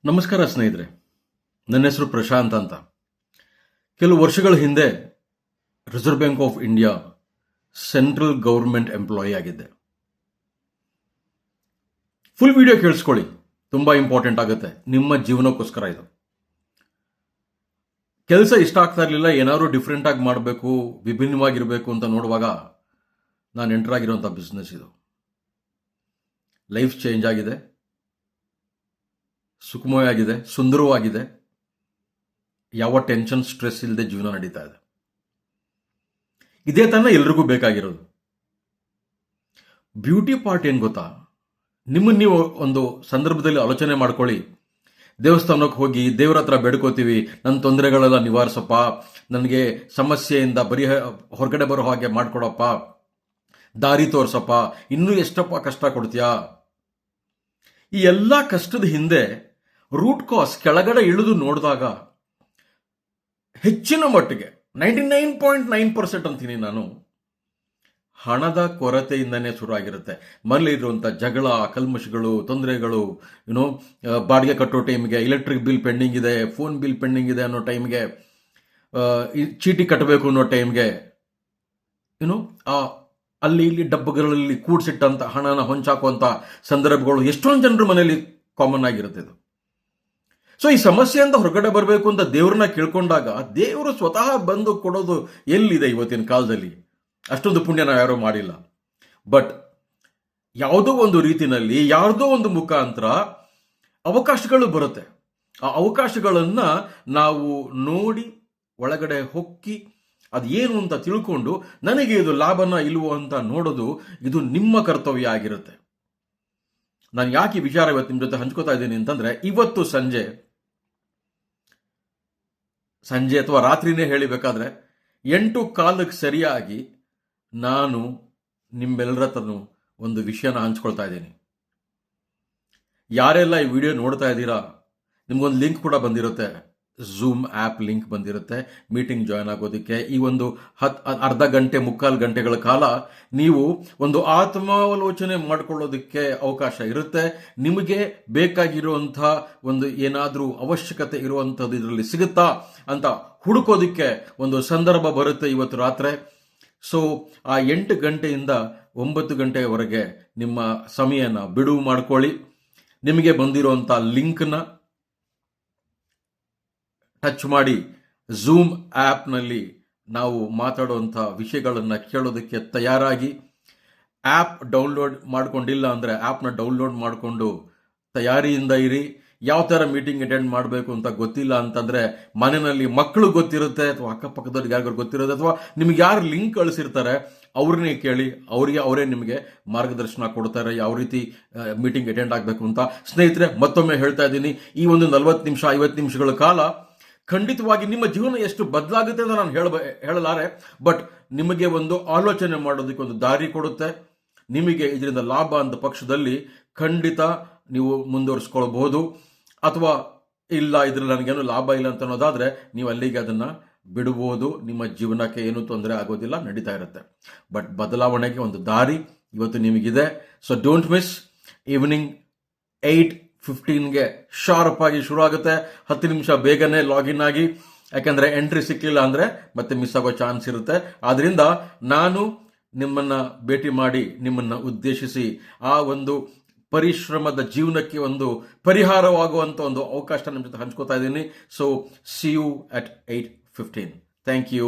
ನಮಸ್ಕಾರ ಸ್ನೇಹಿತರೆ, ನನ್ನ ಹೆಸರು ಪ್ರಶಾಂತ್ ಅಂತ. ಕೆಲವು ವರ್ಷಗಳ ಹಿಂದೆ reserve bank of India central government employee ಆಗಿದ್ದೆ. ಫುಲ್ ವಿಡಿಯೋ ಕೇಳಿಸ್ಕೊಳ್ಳಿ, ತುಂಬ ಇಂಪಾರ್ಟೆಂಟ್ ಆಗುತ್ತೆ ನಿಮ್ಮ ಜೀವನಕ್ಕೋಸ್ಕರ. ಇದು ಕೆಲಸ ಇಷ್ಟ ಆಗ್ತಾ ಇರಲಿಲ್ಲ, ಏನಾದರೂ ಡಿಫ್ರೆಂಟ್ ಆಗಿ ಮಾಡಬೇಕು, ವಿಭಿನ್ನವಾಗಿರಬೇಕು ಅಂತ ನೋಡುವಾಗ ನಾನು ಎಂಟರ್ ಆಗಿರುವಂಥ ಬಿಸ್ನೆಸ್ ಇದು. ಲೈಫ್ ಚೇಂಜ್ ಆಗಿದೆ, ಸುಖಮಯವಾಗಿದೆ, ಸುಂದರವಾಗಿದೆ, ಯಾವ ಟೆನ್ಷನ್ ಸ್ಟ್ರೆಸ್ ಇಲ್ಲದೆ ಜೀವನ ನಡೀತಾ ಇದೆ. ಇದೇ ತಾನೇ ಎಲ್ರಿಗೂ ಬೇಕಾಗಿರೋದು. ಬ್ಯೂಟಿ ಪಾರ್ಟ್ ಏನು ಗೊತ್ತಾ, ನಿಮ್ಮನ್ನು ನೀವು ಒಂದು ಸಂದರ್ಭದಲ್ಲಿ ಆಲೋಚನೆ ಮಾಡ್ಕೊಳ್ಳಿ. ದೇವಸ್ಥಾನಕ್ಕೆ ಹೋಗಿ ದೇವರ ಹತ್ರ ಬೇಡ್ಕೋತೀವಿ, ನನ್ನ ತೊಂದರೆಗಳೆಲ್ಲ ನಿವಾರಿಸಪ್ಪ, ನನಗೆ ಸಮಸ್ಯೆಯಿಂದ ಹೊರಗಡೆ ಬರೋ ಹಾಗೆ ಮಾಡ್ಕೊಡಪ್ಪ, ದಾರಿ ತೋರ್ಸಪ್ಪ, ಇನ್ನೂ ಎಷ್ಟಪ್ಪ ಕಷ್ಟ ಕೊಡ್ತೀಯಾ. ಈ ಎಲ್ಲ ಕಷ್ಟದ ಹಿಂದೆ ರೂಟ್ ಕಾಸ್ ಕೆಳಗಡೆ ಇಳಿದು ನೋಡಿದಾಗ ಹೆಚ್ಚಿನ ಮಟ್ಟಿಗೆ 99.9% ಅಂತೀನಿ ನಾನು, ಹಣದ ಕೊರತೆಯಿಂದನೇ ಶುರು ಆಗಿರುತ್ತೆ. ಮನೇಲಿರುವಂಥ ಜಗಳ, ಕಲ್ಮಶಗಳು, ತೊಂದರೆಗಳು, ಬಾಡಿಗೆ ಕಟ್ಟೋ ಟೈಮ್ಗೆ ಎಲೆಕ್ಟ್ರಿಕ್ ಬಿಲ್ ಪೆಂಡಿಂಗ್ ಇದೆ, ಫೋನ್ ಬಿಲ್ ಪೆಂಡಿಂಗ್ ಇದೆ ಅನ್ನೋ ಟೈಮ್ಗೆ, ಚೀಟಿ ಕಟ್ಟಬೇಕು ಅನ್ನೋ ಟೈಮ್ಗೆ, ಅಲ್ಲಿ ಇಲ್ಲಿ ಡಬ್ಬಗಳಲ್ಲಿ ಕೂಡಿಸಿಟ್ಟಂಥ ಹಣನ ಹೊಂಚಾಕುವಂಥ ಸಂದರ್ಭಗಳು ಎಷ್ಟೊಂದು ಜನರ ಮನೆಯಲ್ಲಿ ಕಾಮನ್ ಆಗಿರುತ್ತೆ ಇದು. ಸೊ ಈ ಸಮಸ್ಯೆಯಿಂದ ಹೊರಗಡೆ ಬರಬೇಕು ಅಂತ ದೇವ್ರನ್ನ ಕೇಳ್ಕೊಂಡಾಗ ದೇವರು ಸ್ವತಃ ಬಂದು ಕೊಡೋದು ಎಲ್ಲಿದೆ ಇವತ್ತಿನ ಕಾಲದಲ್ಲಿ? ಅಷ್ಟೊಂದು ಪುಣ್ಯ ನಾವು ಯಾರೋ ಮಾಡಿಲ್ಲ. ಬಟ್ ಯಾವುದೋ ಒಂದು ರೀತಿಯಲ್ಲಿ ಯಾರ್ದೋ ಒಂದು ಮುಖಾಂತರ ಅವಕಾಶಗಳು ಬರುತ್ತೆ. ಆ ಅವಕಾಶಗಳನ್ನು ನಾವು ನೋಡಿ ಒಳಗಡೆ ಹೊಕ್ಕಿ ಅದೇನು ಅಂತ ತಿಳ್ಕೊಂಡು ನನಗೆ ಇದು ಲಾಭನ ಇಲ್ವೋ ಅಂತ ನೋಡೋದು ಇದು ನಿಮ್ಮ ಕರ್ತವ್ಯ ಆಗಿರುತ್ತೆ. ನಾನು ಯಾಕೆ ಈ ವಿಚಾರ ಇವತ್ತು ನಿಮ್ಮ ಜೊತೆ ಹಂಚ್ಕೋತಾ ಇದ್ದೀನಿ ಅಂತಂದ್ರೆ, ಇವತ್ತು ಸಂಜೆ ಅಥವಾ ರಾತ್ರಿನೇ ಹೇಳಿಬೇಕಾದ್ರೆ 8:15 ಸರಿಯಾಗಿ ನಾನು ನಿಮ್ಮೆಲ್ಲರ ಹತ್ರನೂ ಒಂದು ವಿಷಯನ ಹಂಚ್ಕೊಳ್ತಾ ಇದ್ದೀನಿ. ಯಾರೆಲ್ಲ ಈ ವಿಡಿಯೋ ನೋಡ್ತಾ ಇದ್ದೀರಾ, ನಿಮ್ಗೊಂದು ಲಿಂಕ್ ಕೂಡ ಬಂದಿರುತ್ತೆ, ಝೂಮ್ ಆ್ಯಪ್ ಲಿಂಕ್ ಬಂದಿರುತ್ತೆ ಮೀಟಿಂಗ್ ಜಾಯ್ನ್ ಆಗೋದಕ್ಕೆ. ಈ ಒಂದು ಅರ್ಧ ಗಂಟೆ, ಮುಕ್ಕಾಲು ಗಂಟೆಗಳ ಕಾಲ ನೀವು ಒಂದು ಆತ್ಮಾವಲೋಚನೆ ಮಾಡ್ಕೊಳ್ಳೋದಕ್ಕೆ ಅವಕಾಶ ಇರುತ್ತೆ. ನಿಮಗೆ ಬೇಕಾಗಿರುವಂಥ ಒಂದು ಏನಾದರೂ ಅವಶ್ಯಕತೆ ಇರುವಂಥದ್ದು ಇದರಲ್ಲಿ ಸಿಗುತ್ತಾ ಅಂತ ಹುಡುಕೋದಕ್ಕೆ ಒಂದು ಸಂದರ್ಭ ಬರುತ್ತೆ ಇವತ್ತು ರಾತ್ರಿ. ಸೊ ಆ 8 ಗಂಟೆಯಿಂದ 9 ಗಂಟೆಯವರೆಗೆ ನಿಮ್ಮ ಸಮಯನ ಬಿಡುವು ಮಾಡ್ಕೊಳ್ಳಿ. ನಿಮಗೆ ಬಂದಿರುವಂಥ ಲಿಂಕ್ನ ಟಚ್ ಮಾಡಿ ಝೂಮ್ ಆ್ಯಪ್ನಲ್ಲಿ ನಾವು ಮಾತಾಡುವಂಥ ವಿಷಯಗಳನ್ನು ಕೇಳೋದಕ್ಕೆ ತಯಾರಾಗಿ. ಆ್ಯಪ್ ಡೌನ್ಲೋಡ್ ಮಾಡ್ಕೊಂಡಿಲ್ಲ ಅಂದರೆ ಆ್ಯಪ್ನ ಡೌನ್ಲೋಡ್ ಮಾಡಿಕೊಂಡು ತಯಾರಿಯಿಂದ ಇರಿ. ಯಾವ ಥರ ಮೀಟಿಂಗ್ ಅಟೆಂಡ್ ಮಾಡಬೇಕು ಅಂತ ಗೊತ್ತಿಲ್ಲ ಅಂತಂದರೆ ಮನೆಯಲ್ಲಿ ಮಕ್ಕಳು ಗೊತ್ತಿರುತ್ತೆ, ಅಥವಾ ಅಕ್ಕಪಕ್ಕದವ್ರಿಗೆ ಯಾರಿಗಾರು ಗೊತ್ತಿರುತ್ತೆ, ಅಥವಾ ನಿಮ್ಗೆ ಯಾರು ಲಿಂಕ್ ಕಳಿಸಿರ್ತಾರೆ ಅವ್ರನ್ನೇ ಕೇಳಿ, ಅವರೇ ನಿಮಗೆ ಮಾರ್ಗದರ್ಶನ ಕೊಡ್ತಾರೆ ಯಾವ ರೀತಿ ಮೀಟಿಂಗ್ ಅಟೆಂಡ್ ಆಗಬೇಕು ಅಂತ. ಸ್ನೇಹಿತರೆ, ಮತ್ತೊಮ್ಮೆ ಹೇಳ್ತಾ ಇದ್ದೀನಿ, ಈ ಒಂದು 40 ನಿಮಿಷ 50 ನಿಮಿಷಗಳ ಕಾಲ ಖಂಡಿತವಾಗಿ ನಿಮ್ಮ ಜೀವನ ಎಷ್ಟು ಬದಲಾಗುತ್ತೆ ಅಂತ ನಾನು ಹೇಳಲಾರೆ. ಬಟ್ ನಿಮಗೆ ಒಂದು ಆಲೋಚನೆ ಮಾಡೋದಕ್ಕೆ ಒಂದು ದಾರಿ ಕೊಡುತ್ತೆ. ನಿಮಗೆ ಇದರಿಂದ ಲಾಭ ಅಂತ ಪಕ್ಷದಲ್ಲಿ ಖಂಡಿತ ನೀವು ಮುಂದುವರಿಸ್ಕೊಳ್ಬಹುದು. ಅಥವಾ ಇಲ್ಲ, ಇದರಲ್ಲಿ ನನಗೇನು ಲಾಭ ಇಲ್ಲ ಅಂತ ಅನ್ನೋದಾದರೆ ನೀವು ಅಲ್ಲಿಗೆ ಅದನ್ನು ಬಿಡಬಹುದು. ನಿಮ್ಮ ಜೀವನಕ್ಕೆ ಏನೂ ತೊಂದರೆ ಆಗೋದಿಲ್ಲ, ನಡೀತಾ ಇರುತ್ತೆ. ಬಟ್ ಬದಲಾವಣೆಗೆ ಒಂದು ದಾರಿ ಇವತ್ತು ನಿಮಗಿದೆ. So don't miss. ಈವ್ನಿಂಗ್ 8:15ಗೆ ಶಾರ್ಪ್ ಆಗಿ ಶುರು ಆಗುತ್ತೆ. 10 ನಿಮಿಷ ಬೇಗನೆ ಲಾಗಿನ್ ಆಗಿ, ಯಾಕಂದರೆ ಎಂಟ್ರಿ ಸಿಕ್ಕಿಲ್ಲ ಅಂದರೆ ಮತ್ತೆ ಮಿಸ್ ಆಗೋ ಚಾನ್ಸ್ ಇರುತ್ತೆ. ಆದ್ದರಿಂದ ನಾನು ನಿಮ್ಮನ್ನು ಭೇಟಿ ಮಾಡಿ, ನಿಮ್ಮನ್ನು ಉದ್ದೇಶಿಸಿ ಆ ಒಂದು ಪರಿಶ್ರಮದ ಜೀವನಕ್ಕೆ ಒಂದು ಪರಿಹಾರವಾಗುವಂಥ ಒಂದು ಅವಕಾಶ ನಿಮ್ಮ ಜೊತೆ ಹಂಚ್ಕೋತಾ ಇದ್ದೀನಿ. So see you at 8:15. Thank you.